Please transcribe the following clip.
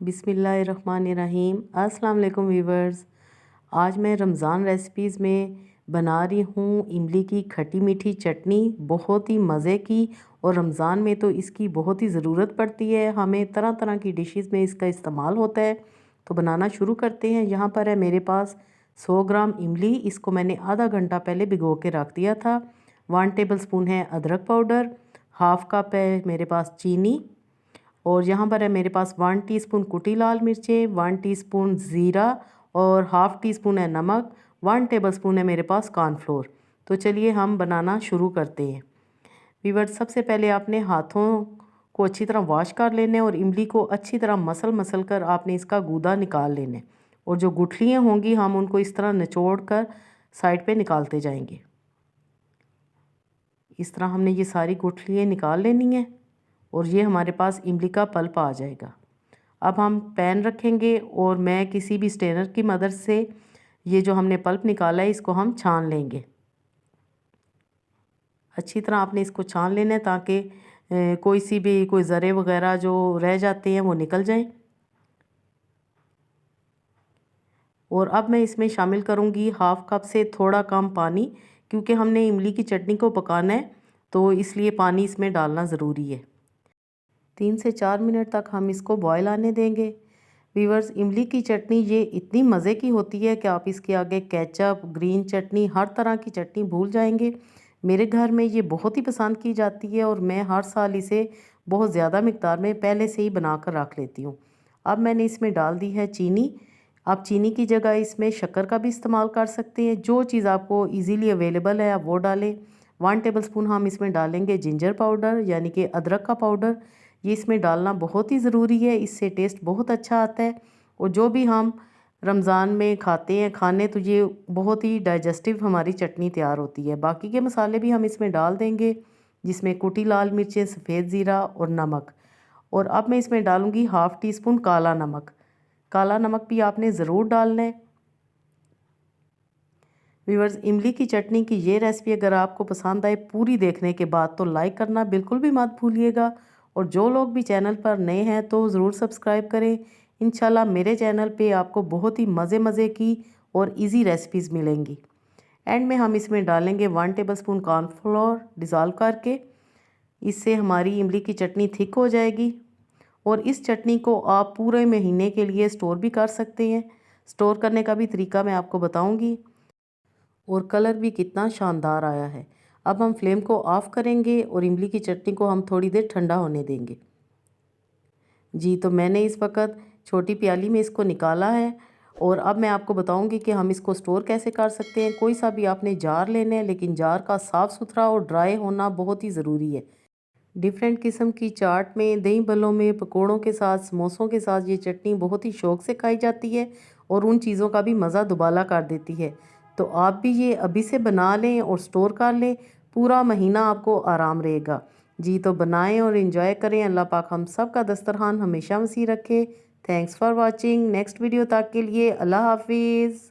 बिस्मिल्लाहिर्रहमानिर्रहीम। अस्सलाम वालेकुम वीवर्स। आज मैं रमज़ान रेसिपीज़ में बना रही हूँ इमली की खट्टी मीठी चटनी, बहुत ही मज़े की। और रमज़ान में तो इसकी बहुत ही ज़रूरत पड़ती है, हमें तरह तरह की डिशेस में इसका इस्तेमाल होता है। तो बनाना शुरू करते हैं। यहाँ पर है मेरे पास 100 ग्राम इमली, इसको मैंने आधा घंटा पहले भिगो के रख दिया था। 1 टेबल स्पून है अदरक पाउडर, हाफ़ कप है मेरे पास चीनी, और यहाँ पर है मेरे पास 1 टीस्पून कुटी लाल मिर्चें, 1 टीस्पून ज़ीरा और हाफ़ टी स्पून है नमक, 1 टेबलस्पून है मेरे पास कॉर्नफ्लोर। तो चलिए हम बनाना शुरू करते हैं। व्यूअर्स, सबसे पहले आपने हाथों को अच्छी तरह वॉश कर लेना है और इमली को अच्छी तरह मसल कर आपने इसका गूदा निकाल लेना है। और जो गुठलियाँ होंगी हम उनको इस तरह निचोड़ कर साइड पे निकालते जाएंगे। इस तरह हमने ये सारी गुठलियाँ निकाल लेनी है और ये हमारे पास इमली का पल्प आ जाएगा। अब हम पैन रखेंगे और मैं किसी भी स्ट्रेनर की मदद से ये जो हमने पल्प निकाला है इसको हम छान लेंगे। अच्छी तरह आपने इसको छान लेना है ताकि कोई ज़रे वगैरह जो रह जाते हैं वो निकल जाएं। और अब मैं इसमें शामिल करूँगी हाफ़ कप से थोड़ा कम पानी, क्योंकि हमने इमली की चटनी को पकाना है तो इसलिए पानी इसमें डालना ज़रूरी है। 3 से 4 मिनट तक हम इसको बॉयल आने देंगे। वीवर्स, इमली की चटनी ये इतनी मज़े की होती है कि आप इसके आगे केचप, ग्रीन चटनी, हर तरह की चटनी भूल जाएंगे। मेरे घर में ये बहुत ही पसंद की जाती है और मैं हर साल इसे बहुत ज़्यादा मिक़दार में पहले से ही बना कर रख लेती हूँ। अब मैंने इसमें डाल दी है चीनी। आप चीनी की जगह इसमें शक्कर का भी इस्तेमाल कर सकते हैं। जो चीज़ आपको ईज़िली अवेलेबल है आप वो डालें। 1 टेबलस्पून हम इसमें डालेंगे जिंजर पाउडर, यानी कि अदरक का पाउडर। ये इसमें डालना बहुत ही ज़रूरी है, इससे टेस्ट बहुत अच्छा आता है। और जो भी हम रमज़ान में खाते हैं खाने, तो ये बहुत ही डाइजेस्टिव हमारी चटनी तैयार होती है। बाकी के मसाले भी हम इसमें डाल देंगे, जिसमें कुटी लाल मिर्चें, सफ़ेद ज़ीरा और नमक। और अब मैं इसमें डालूँगी हाफ़ टी स्पून काला नमक। काला नमक भी आपने ज़रूर डालना है। व्यूअर्स, इमली की चटनी की ये रेसिपी अगर आपको पसंद आए पूरी देखने के बाद तो लाइक करना बिल्कुल भी मत भूलिएगा। और जो लोग भी चैनल पर नए हैं तो ज़रूर सब्सक्राइब करें। इंशाल्लाह मेरे चैनल पे आपको बहुत ही मज़े की और इजी रेसिपीज़ मिलेंगी। एंड में हम इसमें डालेंगे 1 टेबलस्पून कॉर्नफ्लोर डिज़ोल्व करके। इससे हमारी इमली की चटनी थिक हो जाएगी। और इस चटनी को आप पूरे महीने के लिए स्टोर भी कर सकते हैं। स्टोर करने का भी तरीका मैं आपको बताऊँगी। और कलर भी कितना शानदार आया है। अब हम फ्लेम को ऑफ़ करेंगे और इमली की चटनी को हम थोड़ी देर ठंडा होने देंगे। जी, तो मैंने इस वक्त छोटी प्याली में इसको निकाला है। और अब मैं आपको बताऊंगी कि हम इसको स्टोर कैसे कर सकते हैं। कोई सा भी आपने जार लेना है, लेकिन जार का साफ़ सुथरा और ड्राई होना बहुत ही ज़रूरी है। डिफरेंट किस्म की चाट में, दही भल्लों में, पकोड़ों के साथ, समोसों के साथ ये चटनी बहुत ही शौक़ से खाई जाती है और उन चीज़ों का भी मज़ा दुबाला कर देती है। तो आप भी ये अभी से बना लें और स्टोर कर लें, पूरा महीना आपको आराम रहेगा। जी, तो बनाएं और इन्जॉय करें। अल्लाह पाक हम सब का दस्तरखान हमेशा वसी रखे। Thanks for watching. Next video तक के लिए अल्लाह हाफिज़।